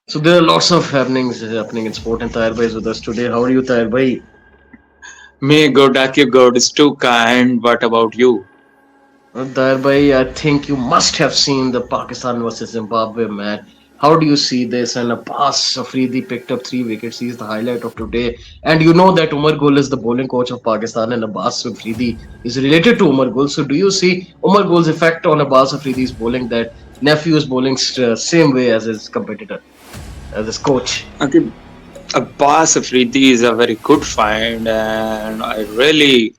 So there are lots of happenings happening in sport, and Tahir Bhai is with us today. How are you, Tahir Bhai? May God, Akib God is too kind. What about you? Tahir Bhai, I think you must have seen the Pakistan versus Zimbabwe match. How do you see this? And Abbas Afridi picked up 3 wickets. He's the highlight of today. And you know that Umar Gul is the bowling coach of Pakistan, and Abbas Afridi is related to Umar Gul. So do you see Umar Gul's effect on Abbas Afridi's bowling, that nephew is bowling same way as his competitor, as his coach? Akib, Abbas Afridi is a very good find, and I really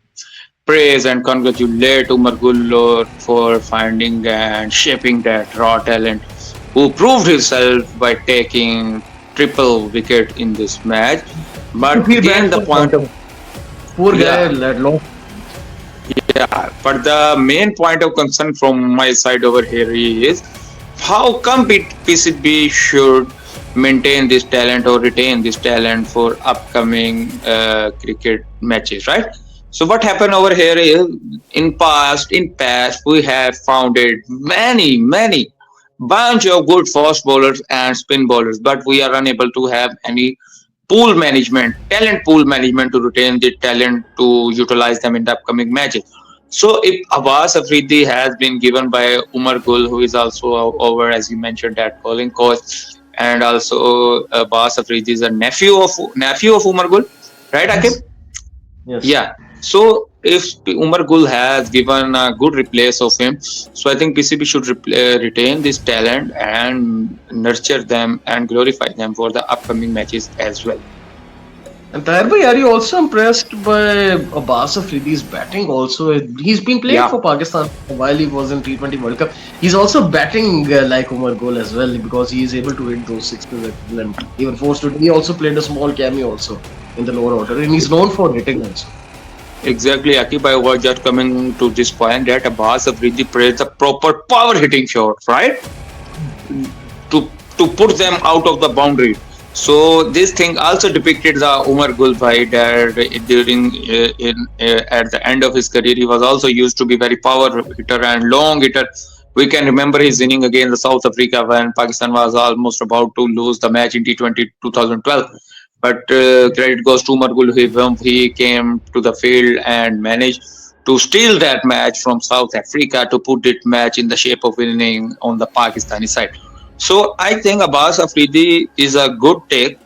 praise and congratulate Umar Gullor for finding and shaping that raw talent who proved himself by taking triple wicket in this match. You But feel bad again, the for point of poor guy yeah, that lost. yeah. But the main point of concern from my side over here is how come PCB should maintain this talent or retain this talent for upcoming cricket matches, right? So what happened over here is in past we have founded many bunch of good fast bowlers and spin bowlers, but we are unable to have any talent pool management to retain the talent to utilize them in the upcoming matches. So if Abbas Afridi has been given by Umar Gul, who is also over, as you mentioned, that bowling coach, and also Abbas Afridi is a nephew of Umar Gul, right, Akib? Yes. Yes. Yeah. So if Umar Gul has given a good replace of him, so I think PCB should retain this talent and nurture them and glorify them for the upcoming matches as well. And Tahir bhai, are you also impressed by Abbas Afridi's batting also? He's been playing Yeah. for Pakistan while he was in T20 World Cup. He's also batting like Umar Gul as well, because he is able to hit those sixes and even forced to. He also played a small cameo also in the lower order, and he's known for hitting also. Exactly, Akib. I was just coming to this point that Abbas Afridi plays a proper power hitting shot, right? To put them out of the boundary. So this thing also depicted the Umar Gul fight that during at the end of his career he was also used to be very power hitter and long hitter. We can remember his inning against the South Africa when Pakistan was almost about to lose the match in T20 2012. But credit goes to Umar Gul. He came to the field and managed to steal that match from South Africa to put that match in the shape of winning on the Pakistani side. So I think Abbas Afridi is a good take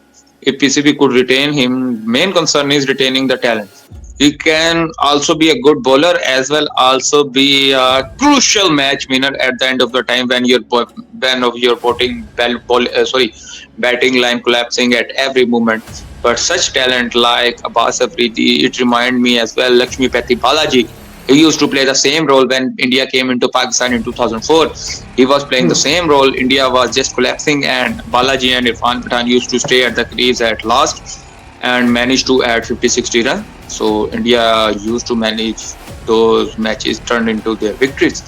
if PCB could retain him. Main concern is retaining the talent. He can also be a good bowler as well, also be a crucial match winner at the end of the time when you're batting line collapsing at every moment. But such talent like Abbas Afridi, it remind me as well Lakshmipati Balaji. He used to play the same role when India came into Pakistan in 2004. He was playing the Hmm. same role. India was just collapsing, and Balaji and Irfan Pathan used to stay at the crease at last and managed to add 50-60 runs. So India used to manage those matches turned into their victories.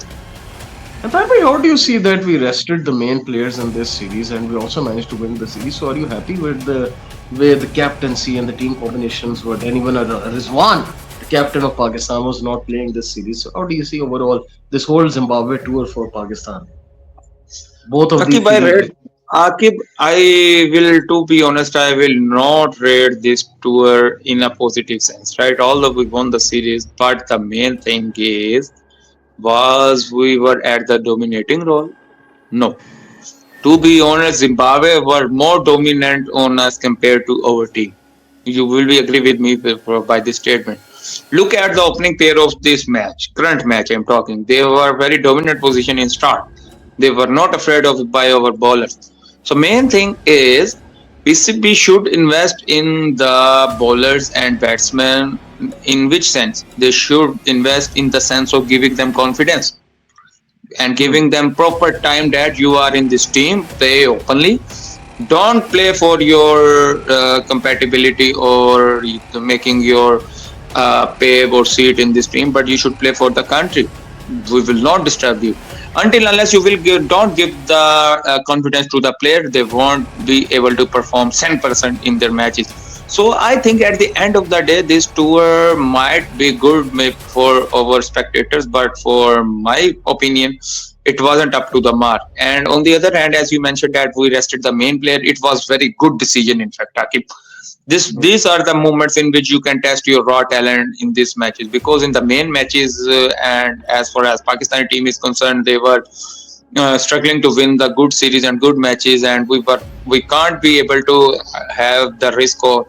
And Tahir bhai, how do you see that we rested the main players in this series and we also managed to win the series? So are you happy with the way the captaincy and the team combinations were? And even Rizwan, the captain of Pakistan, was not playing this series. So how do you see overall this whole Zimbabwe tour for Pakistan? Both of these Akib, I series. read. Akib, I will, to be honest, I will not rate this tour in a positive sense, right? Although we won the series, but the main thing is, was we were at the dominating role? No. To be honest, Zimbabwe were more dominant on us compared to our team. You will be agree with me by this statement. Look at the opening pair of this match, current match I'm talking. They were very dominant position in start. They were not afraid of by our bowlers. So main thing is PCB should invest in the bowlers and batsmen. In which sense? They should invest in the sense of giving them confidence and Hmm. giving them proper time that you are in this team. Play openly. Don't play for your compatibility or making your pay or seat in this team, but you should play for the country. We will not disturb you until unless you don't give the confidence to the player. They won't be able to perform 10% in their matches. So I think at the end of the day, this tour might be good for our spectators, but for my opinion, it wasn't up to the mark. And on the other hand, as you mentioned that we rested the main player, it was very good decision. In fact, Akib, these are the moments in which you can test your raw talent in these matches, because in the main matches, and as far as Pakistani team is concerned, they were struggling to win the good series and good matches, and we can't be able to have the risk of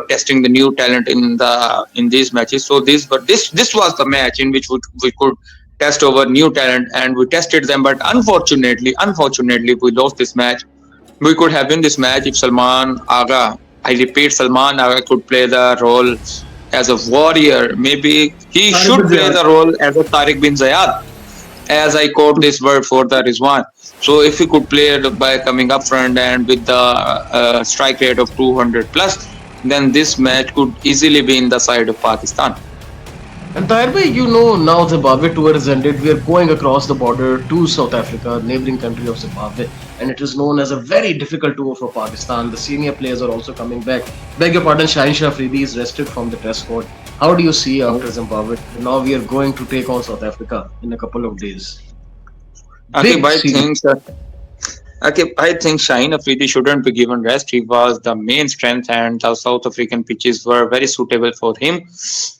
testing the new talent in these matches. So this was the match in which we could test our new talent, and we tested them. But unfortunately, we lost this match. We could have won this match if Salman Agha, I repeat, Salman Agha could play the role as a warrior. Maybe he should play the role as a Tariq bin Zayed, as I quote this word for the Rizwan. So if he could play it by coming up front and with the strike rate of 200 plus, then this match could easily be in the side of Pakistan. And Tahir bhai, you know, now Zimbabwe tour is ended. We are going across the border to South Africa, neighboring country of Zimbabwe, and it is known as a very difficult tour for Pakistan. The senior players are also coming back. Beg your pardon, Shaheen Shah Afridi is rested from the test squad. How do you see after Zimbabwe? Now we are going to take on South Africa in a couple of days. Akib, Big I series. think I think Shaheen Afridi shouldn't be given rest. He was the main strength, and the South African pitches were very suitable for him.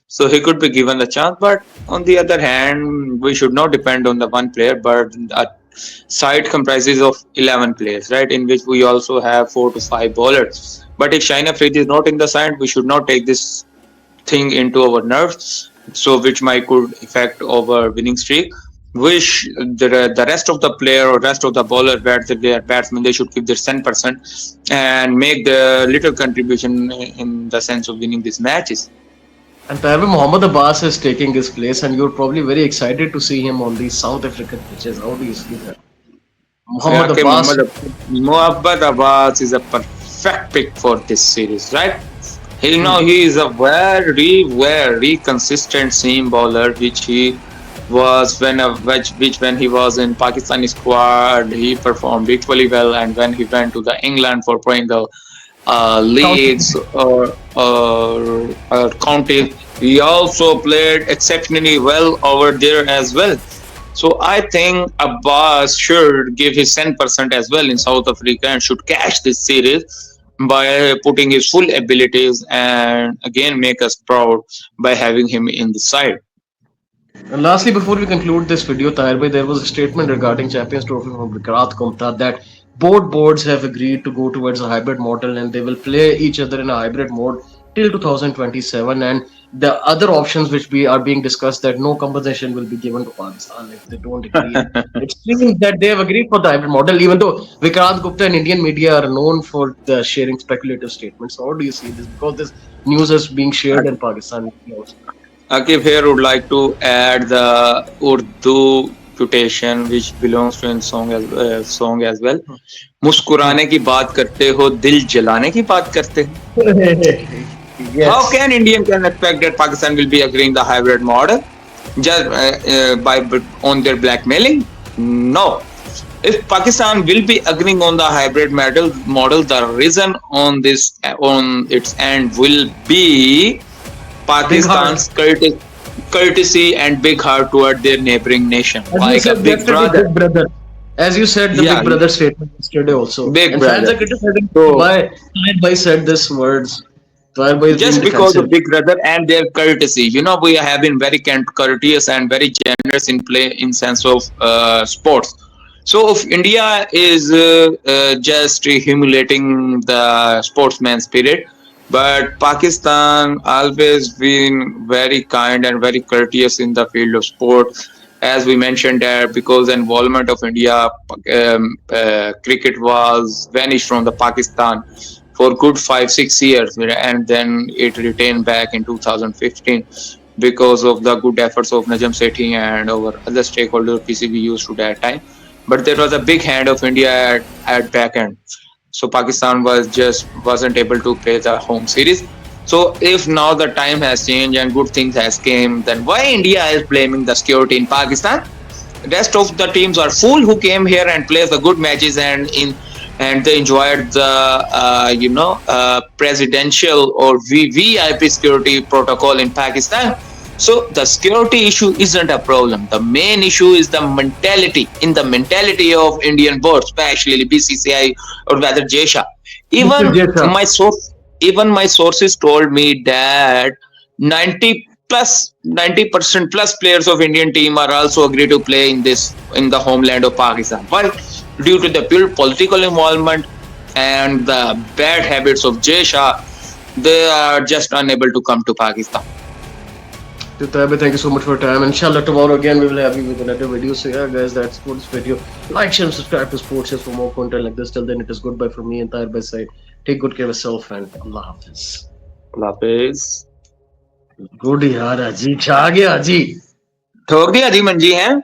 So he could be given the chance. But on the other hand, we should not depend on the one player, but a side comprises of 11 players, right? In which we also have 4 to 5 bowlers. But if Shaheen Afridi is not in the side, we should not take this thing into our nerves, so which might could affect our winning streak. Wish the rest of the player or rest of the bowler their batsmen, they should give their 10% and make the little contribution in the sense of winning these matches. And Taiwan Mohammad Abbas is taking his place, and you're probably very excited to see him on these South African pitches. How do you see that? Yeah, Mohammad okay, Abbas. Mohammad Abbas is a perfect pick for this series, right? He is a very consistent seam bowler, which he was which when he was in Pakistani squad, he performed equally well, and when he went to the England for playing the leagues or counties, he also played exceptionally well over there as well. So I think Abbas should give his 10% as well in South Africa and should cash this series by putting his full abilities and again make us proud by having him in the side. And lastly, before we conclude this video, Tahir bhai, there was a statement regarding Champions Trophy from Vikrant Kumta that both boards have agreed to go towards a hybrid model and they will play each other in a hybrid mode till 2027. And the other options which are being discussed, that no compensation will be given to Pakistan if they don't agree. And it seems that they have agreed for the hybrid model, even though Vikrant Gupta and Indian media are known for the sharing speculative statements. So how do you see this? Because this news is being shared in Pakistan also. Akif here would like to add the Urdu quotation which belongs to in song as well. मुस्कुराने की बात करते हो दिल जलाने की बात करते हो. How Yes. can Indian can expect that Pakistan will be agreeing the hybrid model just by on their blackmailing? No. If Pakistan will be agreeing on the hybrid model, the reason on this on its end will be Big heart. Pakistan's courtesy and big heart toward their neighboring nation, As you like a said big yesterday, brother. Big Brother. As you said, the Yeah, Big Brother statement yesterday also. big And fans brother. are criticizing So why Tahir bhai said this words. Tahir bhai is being just because of defensive. big brother and their courtesy, we have been very courteous and very generous in play in sense of sports. So if India is just humiliating the sportsman spirit, but Pakistan always been very kind and very courteous in the field of sport. As we mentioned there, because the involvement of India, cricket was vanished from the Pakistan for good 5 6 years, and then it returned back in 2015 because of the good efforts of Najam Sethi and our other stakeholders PCB used to that time. But there was a big hand of India at back end. So Pakistan wasn't able to play the home series. So if now the time has changed and good things has came, then why India is blaming the security in Pakistan? Rest of the teams are fool who came here and plays the good matches and in and they enjoyed the presidential or VIP security protocol in Pakistan. So the security issue isn't a problem. The main issue is the mentality, in the mentality of Indian board, especially BCCI or rather JSHA. Mr. Even Jesha. my source, even my sources told me that 90% plus players of Indian team are also agree to play in this in the homeland of Pakistan. But due to the pure political involvement and the bad habits of Jesha, they are just unable to come to Pakistan. So, Taibbi, thank you so much for your time. Inshallah, tomorrow again we will have you with another video. So, yeah, guys, that's for this video. Like, share, and subscribe to Sports Chess for more content like this. Till then, it is goodbye from me and Taibbi side. Take good care of yourself and Allah Hafiz. Allah Hafiz. Good, yaar, Aji. छा गया, Aji. ठोक दिया दी मंजी हैं